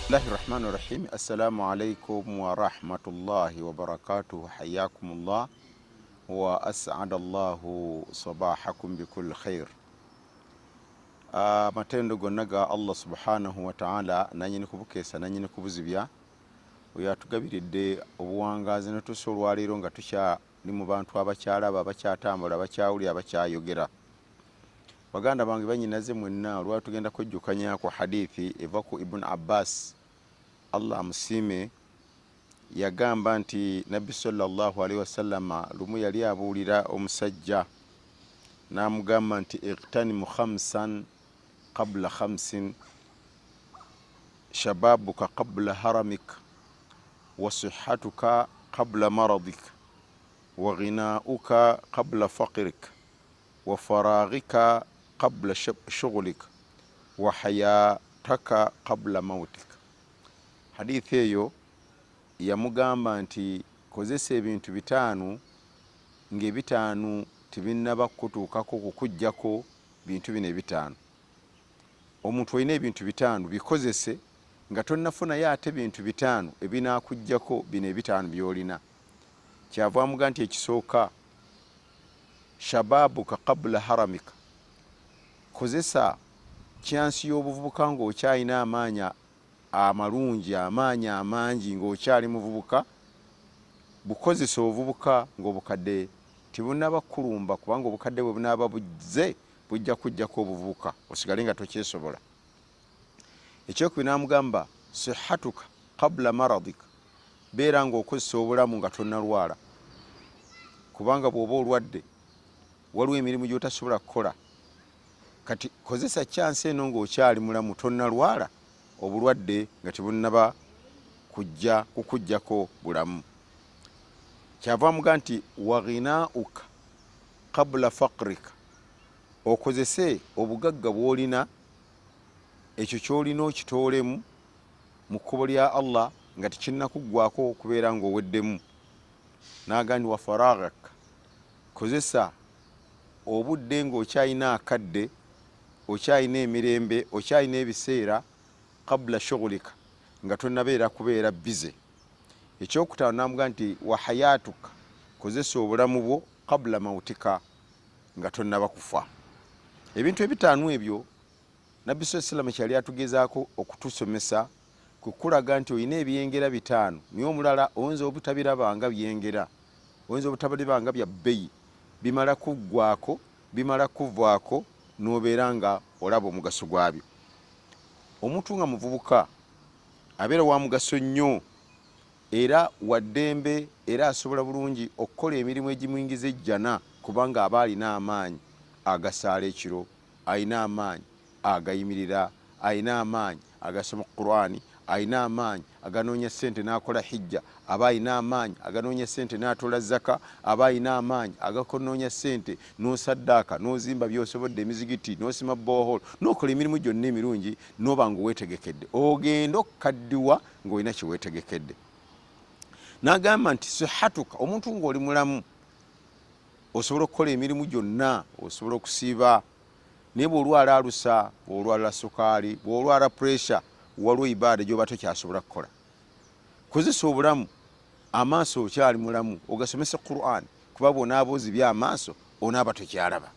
Bismillahirrahmanirrahim. Assalamu alaikum wa rahmatullahi wa barakatuh. Hayyakumullah wa as'adallahu sabahakum bikul khair. Matendo gonaga Allah subhanahu wa ta'ala nanyini kubukesa nanyini kubuzibya oyatugabiridde obuwangazi ne tusolwaliro nga tusha ni mu bantu abakyalaba abakyatambula abakyawuli abakyayogera. Baganda bange banyinaze mwenna olwatugenda kujjukanya ku hadithi eva ku Ibn Abbas Allah musime yagamba nti Nabbi sallallahu alaihi wasallam lumu yali abuulira omusajja namugamba nti iqtanimu khamsan qabla khamsin shababuka qabla haramik wa sihhatuka qabla maradik wa ghinauka qabla faqrik wa faraghika qabla shughlik wa hayataka qabla mautik. Hadithi eyo yamugamba nti kozesa ebintu bitaanu ng'ebitaanu tibinnaba kutuukako kukujjako bintu bino ebitaanu. Omuntu olina ebintu bitaanu bikozese nga tonnafunayo ate bintu bitaanu ebinaakujjako bino ebitaanu by'olina. Kyava amuga nti ekisooka shababuka qabla haramika, kozesa kyansi y'obuvubuka ng'okyalina amaanya amalungi amaanyi amangi ng'okyali muvubuka. Bukozesa obuvubuka ng'obukadde tibunaba kulumba, kubanga obukadde bwe bunaaba buzze bujja kujjako obuvubuka osigale nga tokyesobola. Ekyokubiri n'amugamba sihhatuka qabla maradik, beera ng'okozesa obulamu nga tonnalwala, kubanga bw'oba olwadde waliwo emirimu gy'otasobola kukola. Kati kozesa kyansi eno ng'okyali mulamu tonnalwala obulwadde nga tebunnaba kukujjako bulamu. Kyava amuga nti wa ghinauka qabla faqrika, okozese obugagga bw'olina, ekyo ky'olina okitoolemu mu kkubo lya Allah nga tekinnakuggwako okubeera ng'oweddemu. N'agandi wa faraghaka, kozesa obudde ng'okyalina akadde, okyalina emirembe, okyalina ebiseera qabla shughulika, nga tonnabeera kubeera bize. Ekyokutaano n'amuga nti wa hayatuka, kozesa obulamu bwo qabla mautika, nga tonnaba kufa. Ebintu ebitaanu ebyo Nabbi sallallahu alaihi wasallam kyali atugezaako okutusomesa kukulaga nti olina ebyengera bitaanu, naye omulala oyinza obutabirabanga byengera, oyinza obutabirabanga bya bbeyi, bimala kuggwaako bimala kuvaako n'obeera nga olaba omugaso gwabyo. Omuntu nga muvubuka abeera wa mugaso nnyo era wa ddembe, era asobola bulungi okukola emirimu egimuyingiza ejjana, kubanga aba alina amaanyi agasaala ekiro, alina amaanyi agayimirira, alina amaanyi agasoma Qur'ani, alina amaanyi aganoonya ssente n'akola hijja, aba alina amaanyi aganoonya ssente n'atola zaka, aba alina amaanyi agakonoonya ssente n'osaddaaka n'ozimba by'osobodde emizigiti n'osima bohol n'okola emirimu gyonna emirungi n'oba ng'oweetegekedde, ogenda okukaddiwa ng'olina kyeweetegekedde. N'agamba nti sihhatuka, omuntu ng'oli mulamu osobola okukola emirimu gyonna, osobola okusiiba, naye bw'olwala alusa, bw'olwala sukaali, bw'olwala puresha, waliwo ibaada gy'oba tokyasobola kukola. Kozesa obulamu, amaaso okyali mulamu, ogasomesa Qur'ani, kuba bw'onaaba ozibya amaaso onaaba tokyalaba.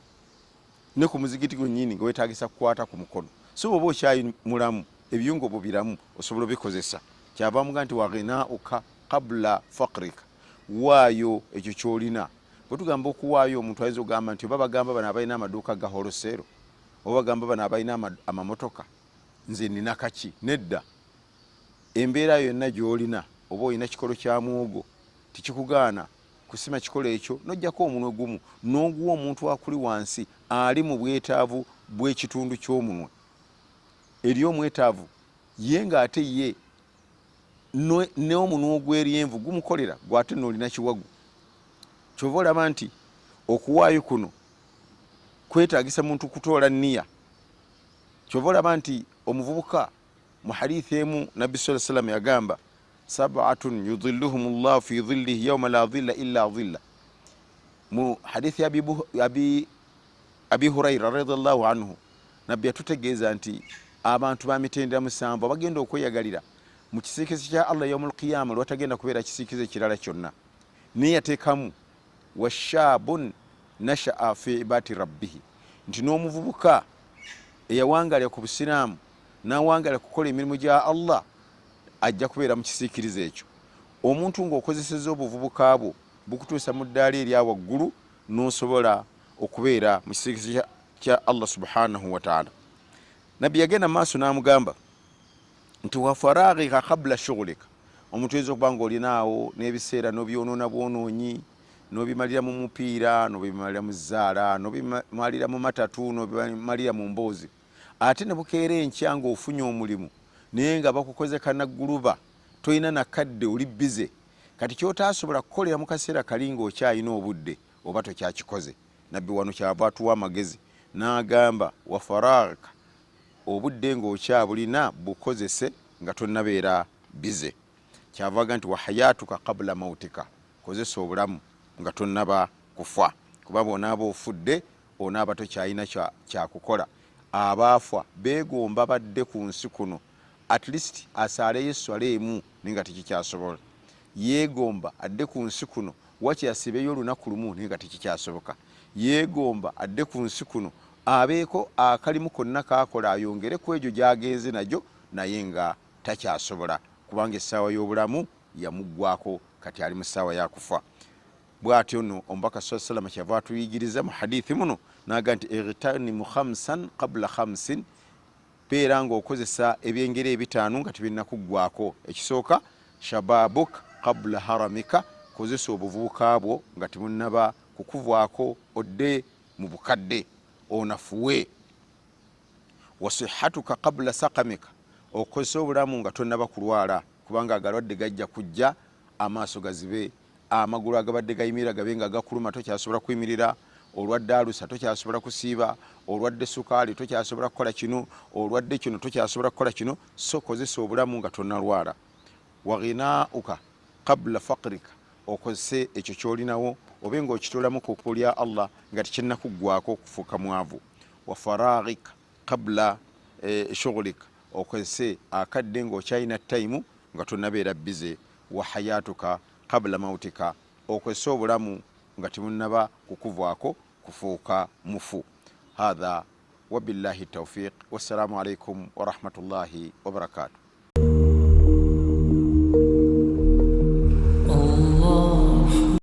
Ne ku muzigiti gwennyini nga weetaagisa kukwata ku mukono, so bw'oba okyali mulamu ebiyungo bwo biramu osobola obikozesa. Kyava amuga nti wa ghinauka qabla faqrika, waayo ekyo ky'olina. Bwe tugamba okuwaayo, omuntu ayinza okugamba nti oba bagamba bano abalina amaduuka ga holosero, oba bagamba bano abalina amamotoka, nze nina kaki? Nedda. Embeera yonna gy'olina, oba olina kikolo kya muwogo, tikikugaana kusima kikolo ekyo n'oggyako omunwe gumu n'oguwa omuntu akuli wansi ali mu bwetaavu bw'ekitundu ky'omunwe. Eri omwetaavu ye ng'ate ye n'omunwe ogw'eryenvu gumukolera gw'ate n'olina kiwagu. Kyova olaba nti okuwaayo kuno kwetaagisa muntu kutoola nniya. Kyova olaba nti omuvubuka mu hadithi emu Nabbi sallallahu alaihi wasallam yagamba sab'atun yudhilluhumullahu fi dhillihi yawma la dhilla illa dhilla. Mu hadithi Abi Huraira radhiyallahu anhu Nabbi atutegeeza nti abantu ba mitendera musanvu abagenda okweyagalira mu kisiikirize kya Allah yaumul qiyama lwatagenda kubeera kisiikirize kirala kyonna. Naye yateekamu washaabun nashaa fi ibati rabbihi, nti n'omuvubuka eyawangalira ku busiraamu n'awangalira kukola emirimu gya Allah ajja kubeera mu kisiikirize ekyo. Omuntu ng'okozeseza obuvubuka bwo bukutuusa mu ddaala erya waggulu n'osobola okubeera mu kisiikirize kya Allah subhanahu wa ta'ala. Nabbi yagenda maaso n'amugamba nti wa faraghika qabla shughulika, omuntu oyinza okuba ng'olinaawo n'ebiseera n'obyonoona bwonoonyi, n'obimalira mu mupiira, n'obimalira mu zzaala, n'obimalira mu matatu, n'obimalira mu mboozi, ate ne bukeera enkya ng'ofunye omulimu naye nga bakukoze kanagguluba, tolina nakadde, oli bize. Kati ky'otaasobola kukolera mu kaseera kali ng'okyalina obudde oba tokyakikoze. Nabbi wano kyava atuwa amagezi n'agamba wa faraghika, obudde ng'okyabulina bukozese nga tonnabeera bize. Kyavaga nti wa hayatuka qabla mautika, kozesa obulamu nga tonnaba kufa, kuba bw'onaaba ofudde onaaba tokyalina kyakukola. Abaafa beegomba badde ku nsi kuno at least asaaleyo esswala emu naye nga tekikyasobola, yeegomba adde ku nsi kuno wakyasibeyo olunaku lumu naye nga tekikyasoboka, yeegomba adde ku nsi kuno abeeko akalimu konna kaakola ayongere ku egyo gy'agenze nagyo, naye nga takyasobola kubanga essaawa y'obulamu yamuggwako, kati ali mu ssaawa yakufa. Bw'atyo nno omubaka sallallahu alayhi wa sallam kyava atuyigiriza mu hadithi muno n'aga nti ightanimu khamsan qabla khamsin, beera ng'okozesa ebyengeri ebitaano nga tebinnakuggwako. Ekisooka shababuk qabla haramika, kozesa obuvubuka bwo nga tebunnaba kukuvaako odde mu bukadde onafuwe. Wasihatuka qabla sakamika, okozesa obulamu nga tonnaba kulwala, kubanga agalwadde gajja kujja, amaaso gazibe, amagulu agabadde gayimirira gabe nga gakuluma, tokyasobola kuyimirira, olwadde alusa tokyasobola kusiiba, olwadde sukaali tokyasobola kukola kino, olwadde kino tokyasobola kukola kino, so kozesa obulamu nga tonnalwala. Wa ghinauka qabla faqrika, okozese ekyo kyolinawo obe ng'okitolamu kkubo lya Allah nga tekinnakuggwako okufuuka mwavu. Wa faraghika qabla shughulika, okozese akadde ng'okyalina tayimu nga tonnabeera bize. Wa hayatuka qabla mautika, okozese obulamu nga tebunnaba kukuvaako kufuuka mufu. Hadha wabillahi tawfiq, wassalamu alaikum wa rahmatullahi wa barakatuh.